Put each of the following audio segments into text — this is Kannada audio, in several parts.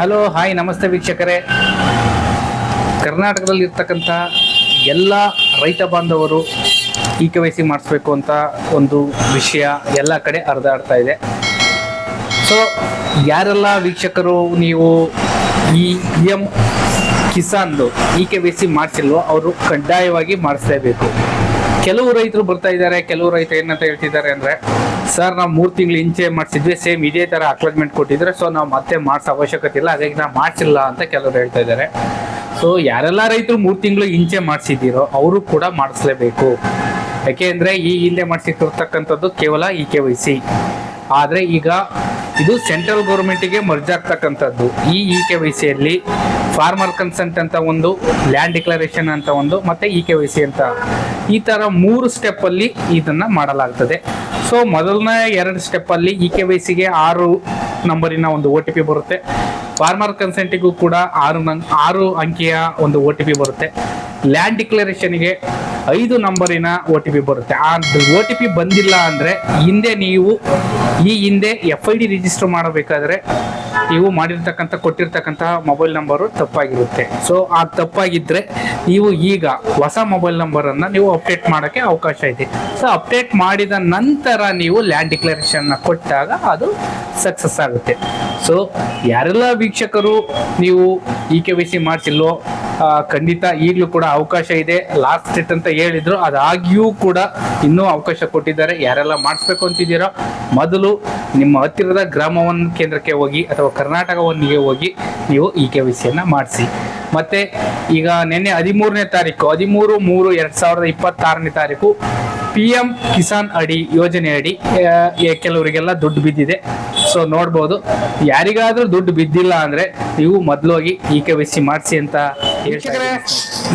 ಹಲೋ ಹಾಯ್ ನಮಸ್ತೆ ವೀಕ್ಷಕರೇ. ಕರ್ನಾಟಕದಲ್ಲಿ ಇರ್ತಕ್ಕಂಥ ಎಲ್ಲ ರೈತ ಬಾಂಧವರು KYC ಮಾಡಿಸ್ಬೇಕು ಅಂತ ಒಂದು ವಿಷಯ ಎಲ್ಲ ಕಡೆ ಹರಿದಾಡ್ತಾ ಇದೆ. ಸೊ ಯಾರೆಲ್ಲ ವೀಕ್ಷಕರು ನೀವು ಈ PM ಕಿಸಾನ್ದು KYC ಮಾಡಿಸಿಲ್ವೋ ಅವರು ಕಡ್ಡಾಯವಾಗಿ ಮಾಡಿಸಲೇಬೇಕು. ಕೆಲವು ರೈತರು ಬರ್ತಾ ಇದ್ದಾರೆ, ಕೆಲವು ರೈತರು ಏನಂತ ಹೇಳ್ತಿದ್ದಾರೆ ಅಂದರೆ, ಸರ್ ನಾವು 3 ತಿಂಗಳು ಇಂಚೆ ಮಾಡಿಸಿದ್ವಿ, ಸೇಮ್ ಇದೇ ಥರ ಅಕ್ಲಾಜ್ಮೆಂಟ್ ಕೊಟ್ಟಿದ್ರೆ, ಸೊ ನಾವು ಮತ್ತೆ ಮಾಡಿಸೋ ಅವಶ್ಯಕತೆ ಇಲ್ಲ, ಹಾಗಾಗಿ ನಾವು ಮಾಡಿಸಿಲ್ಲ ಅಂತ ಕೆಲವರು ಹೇಳ್ತಾ ಇದ್ದಾರೆ. ಸೊ ಯಾರೆಲ್ಲ ರೈತರು 3 ತಿಂಗಳು ಇಂಚೆ ಮಾಡಿಸಿದ್ದೀರೋ ಅವರು ಕೂಡ ಮಾಡಿಸ್ಲೇಬೇಕು. ಯಾಕೆ ಅಂದರೆ ಈ ಹಿಂದೆ ಮಾಡಿಸಿರ್ತಕ್ಕಂಥದ್ದು ಕೇವಲ KYC. ಆದರೆ ಈಗ ಇದು ಸೆಂಟ್ರಲ್ ಗೌರ್ಮೆಂಟಿಗೆ ಮರ್ಜ್ ಆಗ್ತಕ್ಕಂಥದ್ದು. ಈ KYCಯಲ್ಲಿ ಫಾರ್ಮರ್ ಕನ್ಸೆಂಟ್ ಅಂತ ಒಂದು, ಲ್ಯಾಂಡ್ ಡಿಕ್ಲರೇಷನ್ ಅಂತ ಒಂದು, ಮತ್ತು KYC ಅಂತ ಈ ಥರ 3 ಸ್ಟೆಪ್ಪಲ್ಲಿ ಇದನ್ನು ಮಾಡಲಾಗ್ತದೆ. ಸೊ ಮೊದಲನೇ 2 ಸ್ಟೆಪ್ಪಲ್ಲಿ KYCಗೆ 6 ನಂಬರಿನ ಒಂದು OTP ಬರುತ್ತೆ. ಫಾರ್ಮರ್ ಕನ್ಸೆಂಟಿಗೂ ಕೂಡ 6 ಅಂಕಿಯ ಒಂದು OTP ಬರುತ್ತೆ. ಲ್ಯಾಂಡ್ ಡಿಕ್ಲರೇಷನ್ಗೆ 5 ನಂಬರಿನ OTP ಬರುತ್ತೆ. ಆ OTP ಬಂದಿಲ್ಲ ಅಂದರೆ ನೀವು ಹಿಂದೆ FID ರಿಜಿಸ್ಟರ್ ಮಾಡಬೇಕಾದ್ರೆ ನೀವು ಕೊಟ್ಟಿರ್ತಕ್ಕಂಥ ಮೊಬೈಲ್ ನಂಬರು ತಪ್ಪಾಗಿರುತ್ತೆ. ಸೊ ಆ ತಪ್ಪಾಗಿದ್ದರೆ ನೀವು ಈಗ ಹೊಸ ಮೊಬೈಲ್ ನಂಬರನ್ನು ನೀವು ಅಪ್ಡೇಟ್ ಮಾಡೋಕ್ಕೆ ಅವಕಾಶ ಇದೆ. ಸೊ ಅಪ್ಡೇಟ್ ಮಾಡಿದ ನಂತರ ನೀವು ಲ್ಯಾಂಡ್ ಡಿಕ್ಲರೇಷನ್ನ ಕೊಟ್ಟಾಗ ಅದು ಸಕ್ಸಸ್ ಆಗುತ್ತೆ. ಸೊ ಯಾರೆಲ್ಲ ವೀಕ್ಷಕರು ನೀವು KYC ಮಾಡಿಸಿಲ್ವೋ ಖಂಡಿತ ಈಗಲೂ ಕೂಡ ಅವಕಾಶ ಇದೆ. ಲಾಸ್ಟ್ ಡೇಟ್ ಅಂತ ಹೇಳಿದ್ರು, ಅದಾಗಿಯೂ ಕೂಡ ಇನ್ನೂ ಅವಕಾಶ ಕೊಟ್ಟಿದ್ದಾರೆ. ಯಾರೆಲ್ಲ ಮಾಡಿಸ್ಬೇಕು ಅಂತಿದ್ದೀರೋ ಮೊದಲು ನಿಮ್ಮ ಹತ್ತಿರದ ಗ್ರಾಮ ಒನ್ ಕೇಂದ್ರಕ್ಕೆ ಹೋಗಿ ಅಥವಾ ಕರ್ನಾಟಕ ಒನ್ಗೆ ಹೋಗಿ ನೀವು KYCಯನ್ನು ಮಾಡಿಸಿ. ಮತ್ತು ಈಗ ನಿನ್ನೆ 13ನೇ ತಾರೀಕು 13/3/2026ನೇ ತಾರೀಕು PM ಕಿಸಾನ್ ಯೋಜನೆ ಅಡಿ ಕೆಲವರಿಗೆಲ್ಲ ದುಡ್ಡು ಬಿದ್ದಿದೆ. ಸೊ ನೋಡ್ಬೋದು, ಯಾರಿಗಾದ್ರೂ ದುಡ್ಡು ಬಿದ್ದಿಲ್ಲ ಅಂದರೆ ನೀವು ಮೊದಲೋಗಿ KYC ಮಾಡಿಸಿ ಅಂತ ಹೇಳ್ತಾರೆ.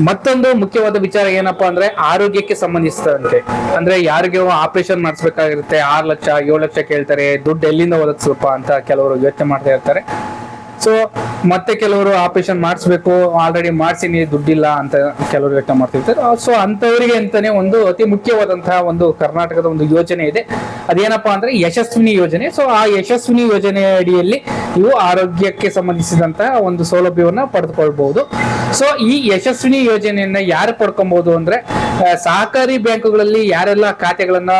ಮತ್ತೊಂದು ಮುಖ್ಯವಾದ ವಿಚಾರ ಏನಪ್ಪಾ ಅಂದ್ರೆ, ಆರೋಗ್ಯಕ್ಕೆ ಸಂಬಂಧಿಸಿದಂತೆ. ಅಂದ್ರೆ ಯಾರಿಗೆ ಆಪರೇಷನ್ ಮಾಡಿಸ್ಬೇಕಾಗಿರುತ್ತೆ, 6 ಲಕ್ಷ 7 ಲಕ್ಷ ಕೇಳ್ತಾರೆ, ದುಡ್ಡು ಎಲ್ಲಿಂದ ಒದಗಿಸಲ್ಪ ಅಂತ ಕೆಲವರು ಯೋಚನೆ ಮಾಡ್ತಾ ಇರ್ತಾರೆ. ಸೊ ಮತ್ತೆ ಕೆಲವರು ಆಪರೇಷನ್ ಮಾಡಿಸ್ಬೇಕು, ಆಲ್ರೆಡಿ ಮಾಡಿಸಿನಿ ದುಡ್ಡಿಲ್ಲ ಅಂತ ಕೆಲವರು ಯೋಚನೆ ಮಾಡ್ತಿರ್ತಾರೆ. ಸೊ ಅಂಥವರಿಗೆ ಅಂತಾನೆ ಒಂದು ಅತಿ ಮುಖ್ಯವಾದಂತಹ ಒಂದು ಕರ್ನಾಟಕದ ಒಂದು ಯೋಜನೆ ಇದೆ. ಅದೇನಪ್ಪಾ ಅಂದ್ರೆ ಯಶಸ್ವಿನಿ ಯೋಜನೆ. ಸೊ ಆ ಯಶಸ್ವಿನಿ ಯೋಜನೆ ಅಡಿಯಲ್ಲಿ ನೀವು ಆರೋಗ್ಯಕ್ಕೆ ಸಂಬಂಧಿಸಿದಂತಹ ಒಂದು ಸೌಲಭ್ಯವನ್ನು ಪಡೆದುಕೊಳ್ಬಹುದು. ಸೊ ಈ ಯಶಸ್ವಿನಿ ಯೋಜನೆಯನ್ನ ಯಾರು ಪಡ್ಕೊಬಹುದು ಅಂದ್ರೆ, ಸಹಕಾರಿ ಬ್ಯಾಂಕುಗಳಲ್ಲಿ ಯಾರೆಲ್ಲ ಖಾತೆಗಳನ್ನ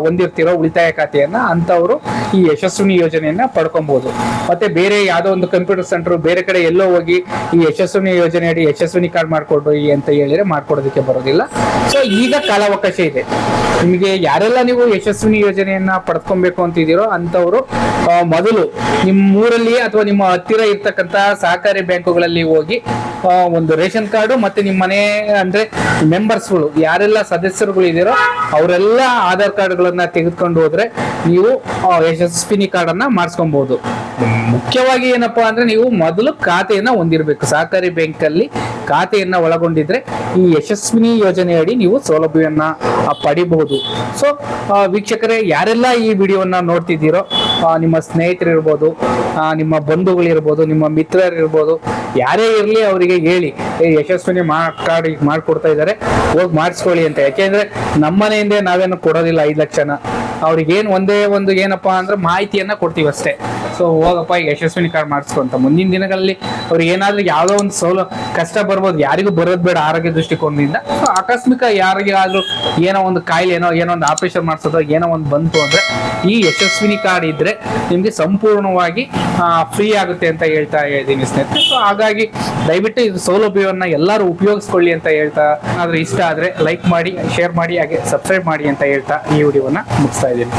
ಹೊಂದಿರ್ತಿರೋ ಉಳಿತಾಯ ಖಾತೆಯನ್ನ ಅಂತವರು ಈ ಯಶಸ್ವಿನಿ ಯೋಜನೆಯನ್ನ ಪಡ್ಕೊಬಹುದು. ಮತ್ತೆ ಬೇರೆ ಯಾವುದೋ ಒಂದು ಕಂಪ್ಯೂಟರ್ ಸೆಂಟರ್ ಬೇರೆ ಕಡೆ ಎಲ್ಲೋ ಹೋಗಿ ಈ ಯಶಸ್ವಿನಿ ಯೋಜನೆ ಅಡಿ ಯಶಸ್ವಿನಿ ಕಾರ್ಡ್ ಮಾಡ್ಕೊಡ್ರಿ ಅಂತ ಹೇಳಿದ್ರೆ ಮಾಡ್ಕೊಡೋದಕ್ಕೆ ಬರೋದಿಲ್ಲ. ಸೊ ಈಗ ಕಾಲಾವಕಾಶ ಇದೆ ನಿಮಗೆ. ಯಾರೆಲ್ಲ ನೀವು ಯಶಸ್ವಿನಿ ಯೋಜನೆಯನ್ನ ಪಡ್ಕೊಬೇಕು ಅಂತಿದ್ದೀರೋ ಅಂತವರು ಮೊದಲು ನಿಮ್ಮ ಊರಲ್ಲಿ ಅಥವಾ ನಿಮ್ಮ ಹತ್ತಿರ ಇರ್ತಕ್ಕಂಥ ಸಹಕಾರಿ ಬ್ಯಾಂಕುಗಳಲ್ಲಿ ಹೋಗಿ ಒಂದು ರೇಷನ್ ಕಾರ್ಡು ಮತ್ತೆ ನಿಮ್ಮ ಮನೆ ಅಂದ್ರೆ ಮೆಂಬರ್ಸ್ಗಳು ಯಾರೆಲ್ಲ ಸದಸ್ಯರುಗಳು ಇದ್ದೀರೋ ಅವರೆಲ್ಲ ಆಧಾರ್ ಕಾರ್ಡ್ಗಳನ್ನ ತೆಗೆದುಕೊಂಡು ಹೋದ್ರೆ ನೀವು ಯಶಸ್ವಿನಿ ಕಾರ್ಡ್ ಅನ್ನ ಮಾಡಿಸ್ಕೊಬಹುದು. ಮುಖ್ಯವಾಗಿ ಏನಪ್ಪಾ ಅಂದ್ರೆ, ನೀವು ಮೊದಲು ಖಾತೆಯನ್ನ ಹೊಂದಿರಬೇಕು. ಸಹಕಾರಿ ಬ್ಯಾಂಕ್ ಅಲ್ಲಿ ಖಾತೆಯನ್ನ ಒಳಗೊಂಡಿದ್ರೆ ಈ ಯಶಸ್ವಿನಿ ಯೋಜನೆ ಅಡಿ ನೀವು ಸೌಲಭ್ಯವನ್ನ ಪಡಿಬಹುದು. ಸೊ ವೀಕ್ಷಕರೇ, ಯಾರೆಲ್ಲ ಈ ವಿಡಿಯೋವನ್ನ ನೋಡ್ತಿದ್ದೀರೋ ನಿಮ್ಮ ಸ್ನೇಹಿತರಿರ್ಬೋದು, ನಿಮ್ಮ ಬಂಧುಗಳಿರ್ಬೋದು, ನಿಮ್ಮ ಮಿತ್ರರಿರ್ಬೋದು, ಯಾರೇ ಇರಲಿ ಅವರಿಗೆ ಹೇಳಿ ಯಶಸ್ವಿನಿ ಕಾರ್ಡ್ ಮಾಡ್ಕೊಡ್ತಾ ಇದ್ದಾರೆ, ಹೋಗಿ ಮಾಡಿಸ್ಕೊಳ್ಳಿ ಅಂತ. ಯಾಕೆಂದ್ರೆ ನಮ್ಮ ಮನೆಯಿಂದ ನಾವೇನು ಕೊಡೋದಿಲ್ಲ 5 ಲಕ್ಷನ. ಅವ್ರಿಗೇನು ಒಂದೇ ಒಂದು ಏನಪ್ಪಾ ಅಂದ್ರೆ ಮಾಹಿತಿಯನ್ನ ಕೊಡ್ತೀವಿ ಅಷ್ಟೇ. ಸೊ ಹೋಗಪ್ಪ ಯಶಸ್ವಿನಿ ಕಾರ್ಡ್ ಮಾಡಿಸ್ಕೊಂತ. ಮುಂದಿನ ದಿನಗಳಲ್ಲಿ ಅವ್ರಿಗೆ ಏನಾದ್ರೂ ಯಾವುದೋ ಒಂದು ಕಷ್ಟ ಬರ್ಬೋದು, ಯಾರಿಗೂ ಬರೋದು ಬೇಡ ಆರೋಗ್ಯ ದೃಷ್ಟಿಕೋನದಿಂದ. ಸೊ ಆಕಸ್ಮಿಕ ಯಾರಿಗಾದ್ರೂ ಏನೋ ಒಂದು ಕಾಯಿಲೆ ಏನೋ ಒಂದು ಆಪರೇಷನ್ ಮಾಡಿಸೋದು ಏನೋ ಒಂದು ಬಂತು ಅಂದ್ರೆ ಈ ಯಶಸ್ವಿನಿ ಕಾರ್ಡ್ ಇದ್ರೆ ನಿಮ್ಗೆ ಸಂಪೂರ್ಣವಾಗಿ ಫ್ರೀ ಆಗುತ್ತೆ ಅಂತ ಹೇಳ್ತಾ ಇದ್ದೀನಿ ಸ್ನೇಹಿತರೆ. ಸೊ ಹಾಗಾಗಿ ದಯವಿಟ್ಟು ಇದು ಸೌಲಭ್ಯವನ್ನ ಎಲ್ಲರೂ ಉಪಯೋಗಿಸ್ಕೊಳ್ಳಿ ಅಂತ ಹೇಳ್ತಾ, ಏನಾದ್ರೂ ಇಷ್ಟ ಆದ್ರೆ ಲೈಕ್ ಮಾಡಿ, ಶೇರ್ ಮಾಡಿ, ಹಾಗೆ ಸಬ್ಸ್ಕ್ರೈಬ್ ಮಾಡಿ ಅಂತ ಹೇಳ್ತಾ ಈ ವಿಡಿಯೋವನ್ನ ಮುಗಿಸ್ತಾ ಇದ್ದೀನಿ.